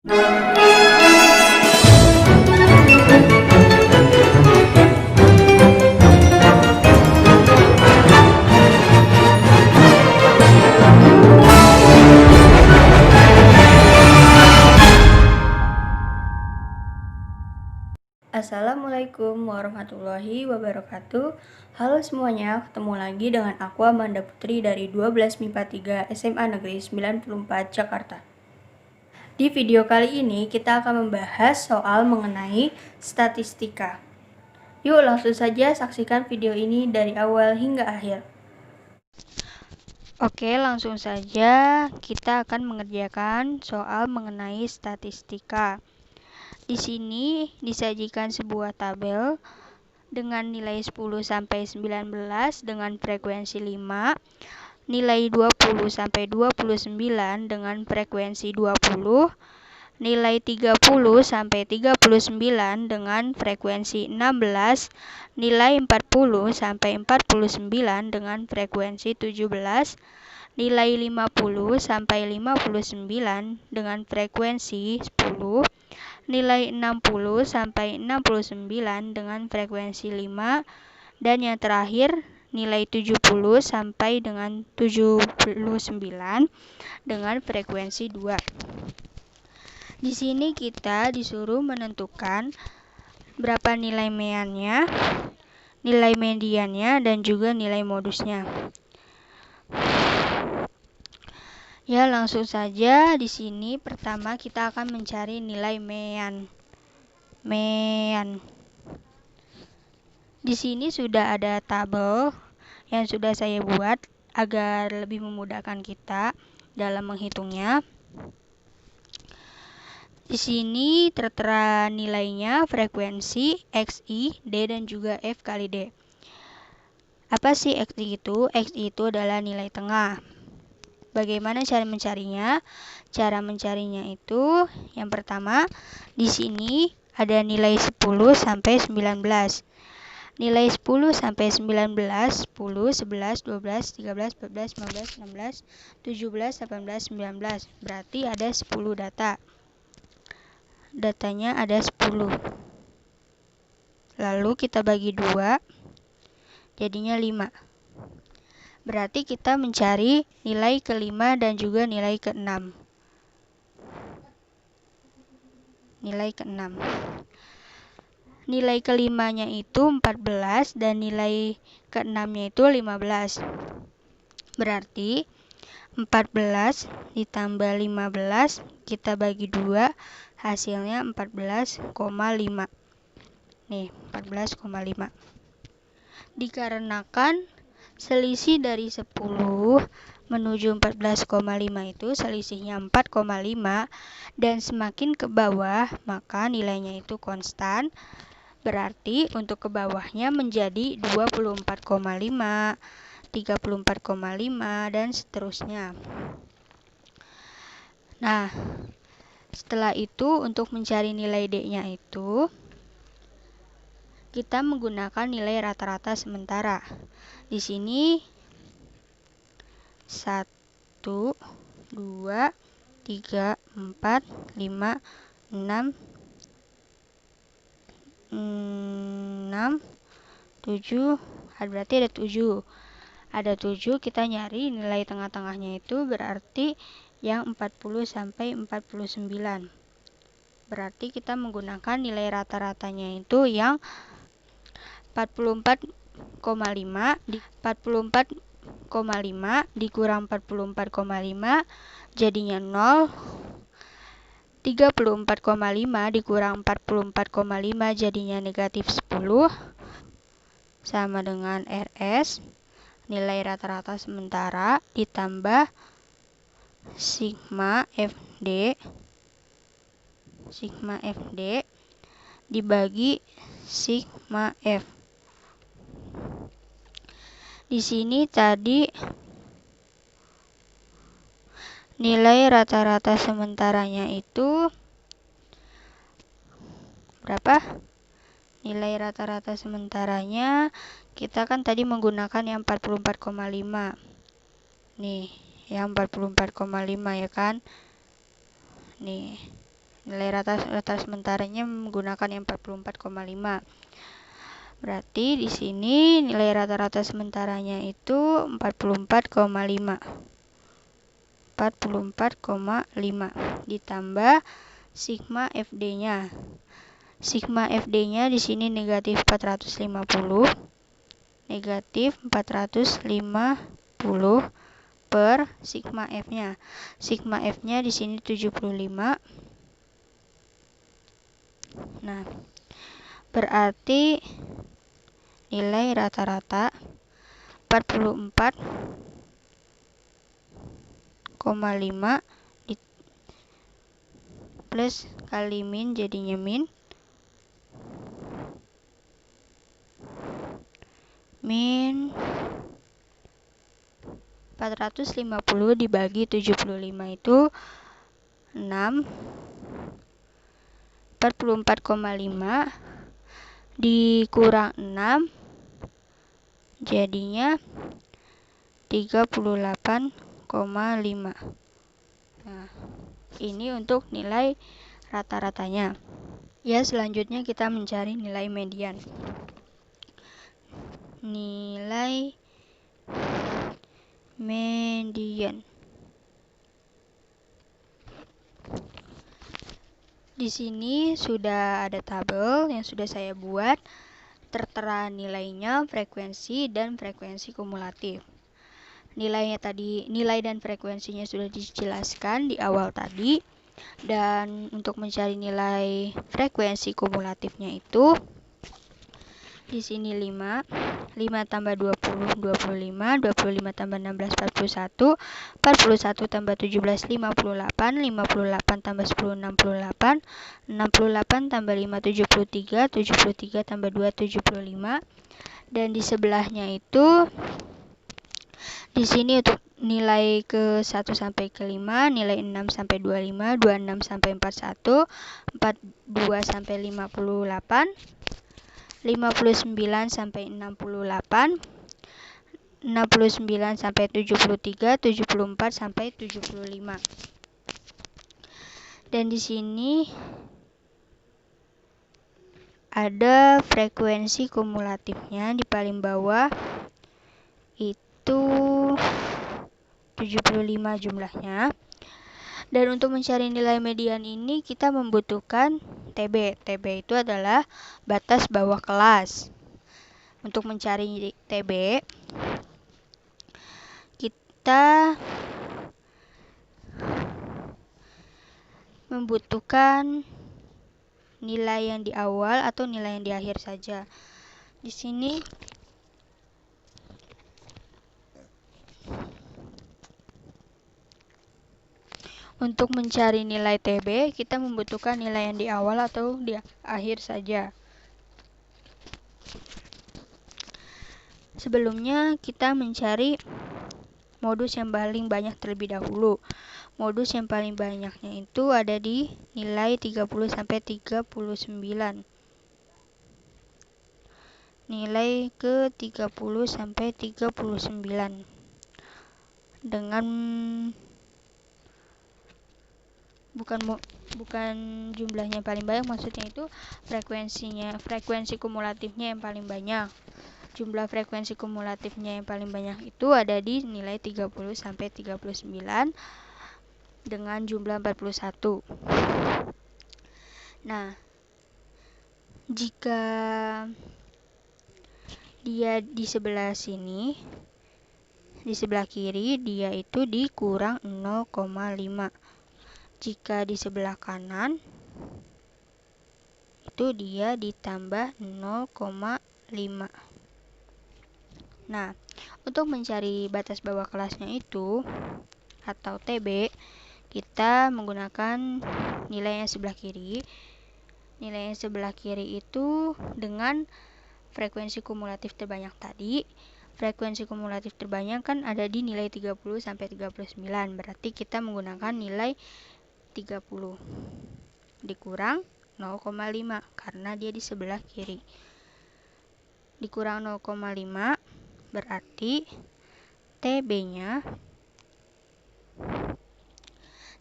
Assalamualaikum warahmatullahi wabarakatuh. Halo semuanya, ketemu lagi dengan aku Amanda Putri dari 12 MIPA 3 SMA Negeri 94 Jakarta. Di video kali ini kita akan membahas soal mengenai statistika. Yuk langsung saja saksikan video ini dari awal hingga akhir. Oke, langsung saja kita akan mengerjakan soal mengenai statistika. Di sini disajikan sebuah tabel dengan nilai 10 sampai 19 dengan frekuensi 5, nilai 20 sampai 29 dengan frekuensi 20, nilai 30 sampai 39 dengan frekuensi 16, nilai 40 sampai 49 dengan frekuensi 17, nilai 50 sampai 59 dengan frekuensi 10, nilai 60 sampai 69 dengan frekuensi 5, dan yang terakhir nilai 70 sampai dengan 79 dengan frekuensi 2. Di sini kita disuruh menentukan berapa nilai meannya, nilai mediannya, dan juga nilai modusnya. Ya, langsung saja di sini pertama kita akan mencari nilai mean. Di sini sudah ada tabel yang sudah saya buat agar lebih memudahkan kita dalam menghitungnya. Di sini tertera nilainya, frekuensi, XI, D, dan juga F kali D. Apa sih XI itu? XI itu adalah nilai tengah. Bagaimana cara mencarinya? Cara mencarinya itu yang pertama, di sini ada nilai 10 sampai 19. Nilai 10 sampai 19, 10, 11, 12, 13, 14, 15, 16, 17, 18, 19. Berarti ada 10 data. Datanya ada 10. Lalu kita bagi 2, jadinya 5. Berarti kita mencari nilai ke-5 dan juga nilai ke-6. Nilai ke-6. Nilai ke-5-nya itu 14 dan nilai ke-6-nya itu 15. Berarti 14 ditambah 15 kita bagi 2, hasilnya 14,5. Nih, 14,5. Dikarenakan selisih dari 10 menuju 14,5 itu selisihnya 4,5 dan semakin ke bawah maka nilainya itu konstan. Berarti untuk ke bawahnya menjadi 24,5, 34,5 dan seterusnya. Nah, setelah itu untuk mencari nilai D-nya itu kita menggunakan nilai rata-rata sementara. Di sini 1, 2, 3, 4, 5, 6, 7, berarti ada 7. Ada 7, kita nyari nilai tengah-tengahnya itu berarti yang 40 sampai 49. Berarti kita menggunakan nilai rata-ratanya itu yang 44,5 dikurang 44,5 jadinya 0. 34,5 dikurang 44,5 jadinya negatif 10 sama dengan RS, nilai rata-rata sementara, ditambah sigma FD dibagi sigma F. Di sini tadi nilai rata-rata sementaranya itu berapa? Nilai rata-rata sementaranya kita kan tadi menggunakan yang 44,5. Nih, yang 44,5 ya kan? Nih. Nilai rata sementaranya menggunakan yang 44,5. Berarti di sini nilai rata-rata sementaranya itu 44,5. 44,5 ditambah sigma FD-nya. Sigma FD-nya di sini negatif 450. Negatif 450 per sigma F-nya. Sigma F-nya di sini 75. Nah, berarti nilai rata-rata 44,5 plus kali min jadinya min 450 dibagi 75 itu 6. 44,5 dikurang 6 jadinya 38,5. Nah, ini untuk nilai rata-ratanya. Ya, selanjutnya kita mencari nilai median. Nilai median. Di sini sudah ada tabel yang sudah saya buat, tertera nilainya, frekuensi, dan frekuensi kumulatif. Nilainya tadi, nilai dan frekuensinya sudah dijelaskan di awal tadi. Dan untuk mencari nilai frekuensi kumulatifnya itu di sini 5 tambah 20, 25, 25 tambah 16, 41, 41 tambah 17, 58, 58 tambah 10, 68, 68 tambah 5, 73, 73 tambah 2, 75, dan di sebelahnya itu di sini untuk nilai ke 1 sampai ke 5, nilai 6 sampai 25, 26 sampai 41, 42 sampai 58, 59 sampai 68, 69 sampai 73, 74 sampai 75. Dan di sini ada frekuensi kumulatifnya di paling bawah itu 75 jumlahnya. Dan untuk mencari nilai median ini kita membutuhkan TB. TB itu adalah batas bawah kelas. Untuk mencari TB, kita membutuhkan nilai yang di awal atau nilai yang di akhir saja. Di sini untuk mencari nilai TB, kita membutuhkan nilai yang di awal atau di akhir saja. Sebelumnya, kita mencari modus yang paling banyak terlebih dahulu. Modus yang paling banyaknya itu ada di nilai 30-39. Nilai ke 30-39. Dengan bukan jumlahnya paling banyak, maksudnya itu frekuensi kumulatifnya yang paling banyak. Jumlah frekuensi kumulatifnya yang paling banyak itu ada di nilai 30-39 dengan jumlah 41. Nah, jika dia di sebelah sini, di sebelah kiri dia itu dikurang 0,5. Jika di sebelah kanan itu dia ditambah 0,5. Nah, untuk mencari batas bawah kelasnya itu atau TB, kita menggunakan nilai yang sebelah kiri. Nilai yang sebelah kiri itu dengan frekuensi kumulatif terbanyak tadi. Frekuensi kumulatif terbanyak kan ada di nilai 30-39. Berarti kita menggunakan nilai 30 dikurang 0,5 karena dia di sebelah kiri. Dikurang 0,5 berarti TB-nya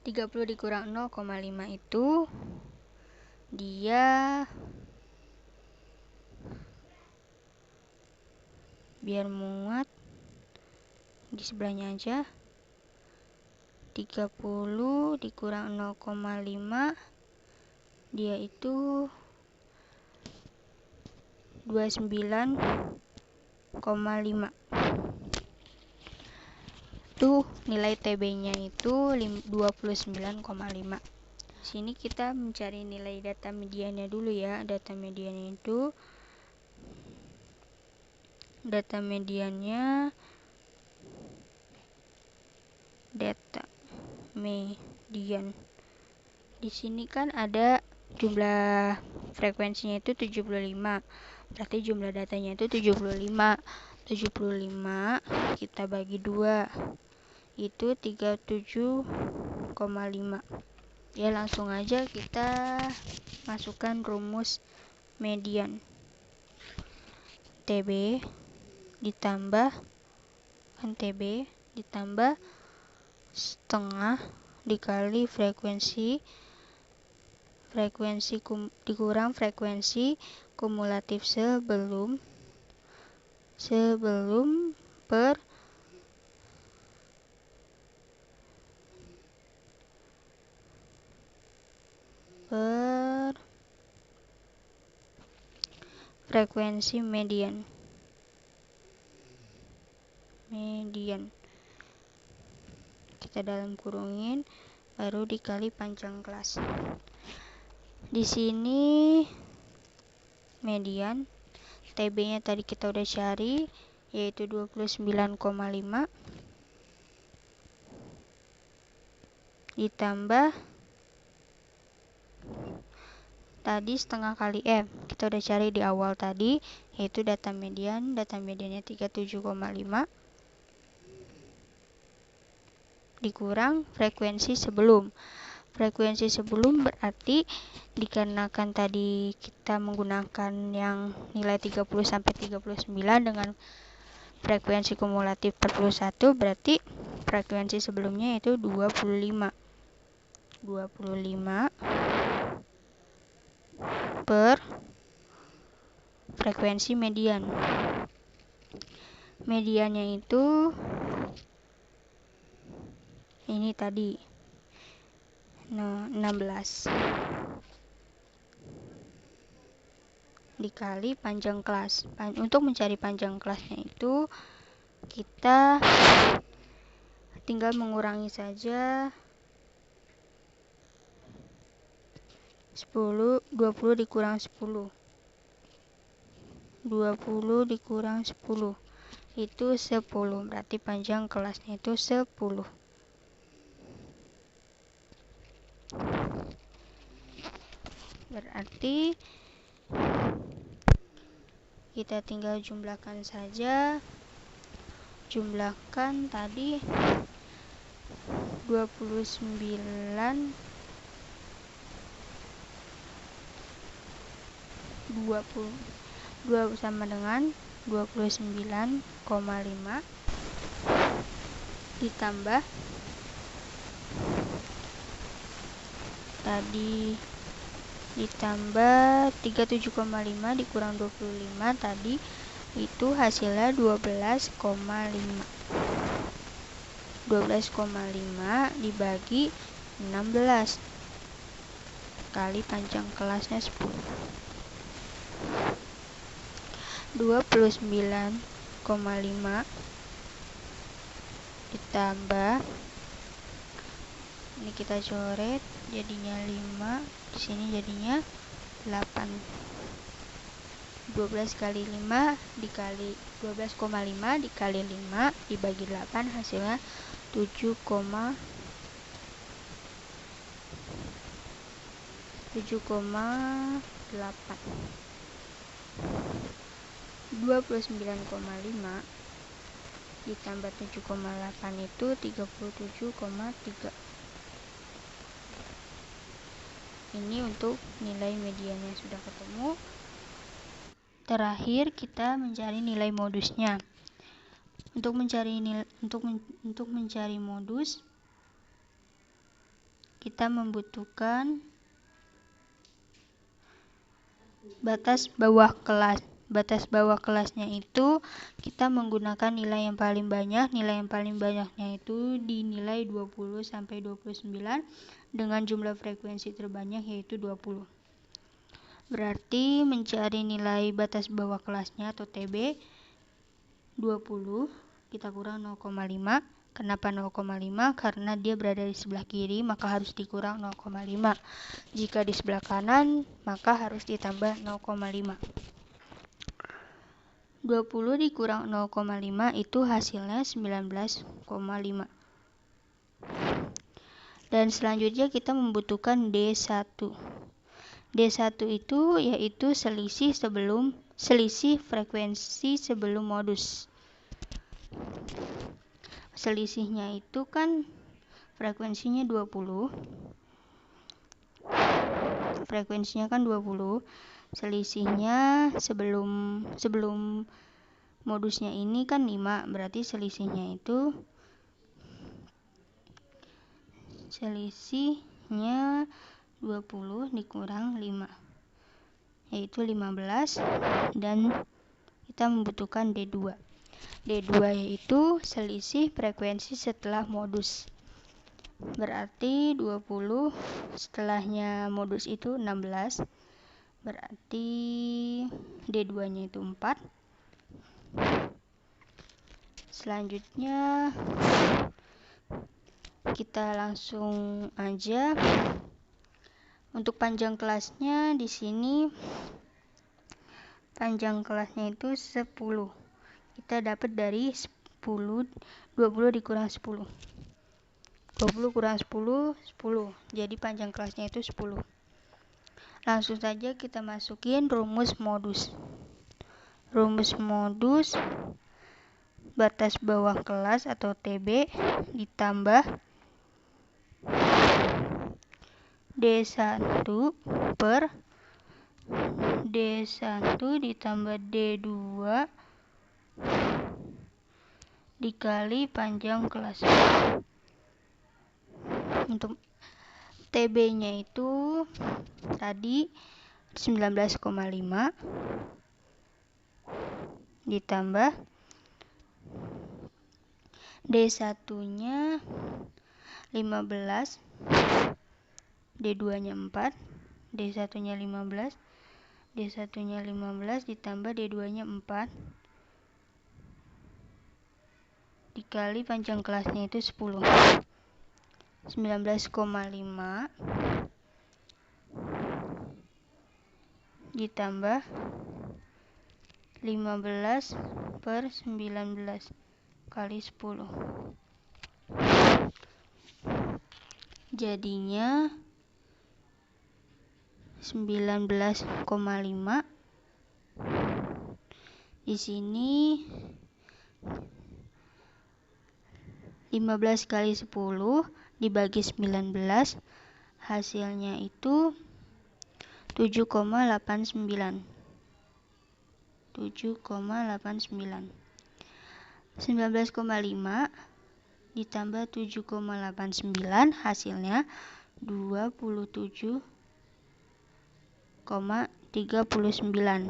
30 dikurang 0,5 itu dia, biar muat di sebelahnya aja, 30 dikurang 0,5 dia itu 29,5. Tuh nilai TB-nya itu 29,5. Di sini kita mencari nilai data mediannya dulu ya. Data mediannya itu data median. Di sini kan ada jumlah frekuensinya itu 75. Berarti jumlah datanya itu 75. 75 kita bagi 2 itu 37,5. Ya, langsung aja kita masukkan rumus median. TB ditambah TB ditambah setengah dikali frekuensi dikurang frekuensi kumulatif sebelum per frekuensi median. Kita dalam kurungin baru dikali panjang kelas. Di sini median TB-nya tadi kita udah cari, yaitu 29,5 ditambah tadi setengah kali kita udah cari di awal tadi, yaitu data mediannya 37,5 dikurang frekuensi sebelum. Frekuensi sebelum berarti dikarenakan tadi kita menggunakan yang nilai 30 sampai 39 dengan frekuensi kumulatif 41, berarti frekuensi sebelumnya itu 25 per frekuensi median. Mediannya itu ini tadi 16 dikali panjang kelas. Untuk mencari panjang kelasnya itu kita tinggal mengurangi saja 20 dikurang 10 itu 10, berarti panjang kelasnya itu 10. Berarti kita tinggal jumlahkan saja. Jumlahkan tadi 29 20 sama dengan 29,5 ditambah tadi ditambah 37,5 dikurang 25 tadi itu hasilnya 12,5 dibagi 16 kali panjang kelasnya 10. 29,5 ditambah ini kita coret jadinya 5, di sini jadinya 8. 12 kali 5 dikali 12,5 dikali 5 dibagi 8 hasilnya 7,8. 29,5 ditambah 7,8 itu 37,3. Ini untuk nilai mediannya sudah ketemu. Terakhir kita mencari nilai modusnya. Untuk mencari modus kita membutuhkan batas bawah kelas. Batas bawah kelasnya itu kita menggunakan nilai yang paling banyak. Nilai yang paling banyaknya itu dinilai 20 sampai 29 dengan jumlah frekuensi terbanyak yaitu 20. Berarti mencari nilai batas bawah kelasnya atau TB 20, kita kurang 0,5. Kenapa 0,5? Karena dia berada di sebelah kiri, maka harus dikurang 0,5. Jika di sebelah kanan, maka harus ditambah 0,5. 20 dikurang 0,5 itu hasilnya 19,5. Dan selanjutnya kita membutuhkan D1. D1 itu yaitu selisih frekuensi sebelum modus. Selisihnya itu kan frekuensinya 20. Frekuensinya kan 20. Selisihnya sebelum modusnya ini kan 5, berarti selisihnya 20 dikurang 5 yaitu 15, dan kita membutuhkan D2. D2 yaitu selisih frekuensi setelah modus. Berarti 20 setelahnya modus itu 16. Berarti D2-nya itu 4. Selanjutnya kita langsung aja untuk panjang kelasnya. Di sini panjang kelasnya itu 10. Kita dapat dari 20 dikurang 10. 20 kurang 10, 10. Jadi panjang kelasnya itu 10. Langsung saja kita masukin rumus modus. Rumus modus batas bawah kelas atau TB ditambah D1 per D1 ditambah D2 dikali panjang kelas. Untuk TB-nya itu tadi 19,5 ditambah D1-nya 15, D2-nya 4, D1-nya 15, D1-nya 15 ditambah D2-nya 4 dikali panjang kelasnya itu 10. 19,5 ditambah 15 per 19 kali 10. Jadinya 19,5. Di sini 15 kali 10 dibagi 19, hasilnya itu 7,89. 19,5 ditambah 7,89 hasilnya 27,39.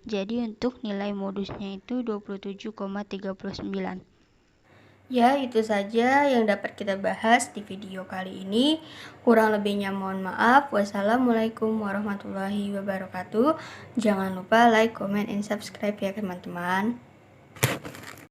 Jadi untuk nilai modusnya itu 27,39. Ya, itu saja yang dapat kita bahas di video kali ini. Kurang lebihnya mohon maaf. Wassalamualaikum warahmatullahi wabarakatuh. Jangan lupa like, comment, and subscribe ya teman-teman.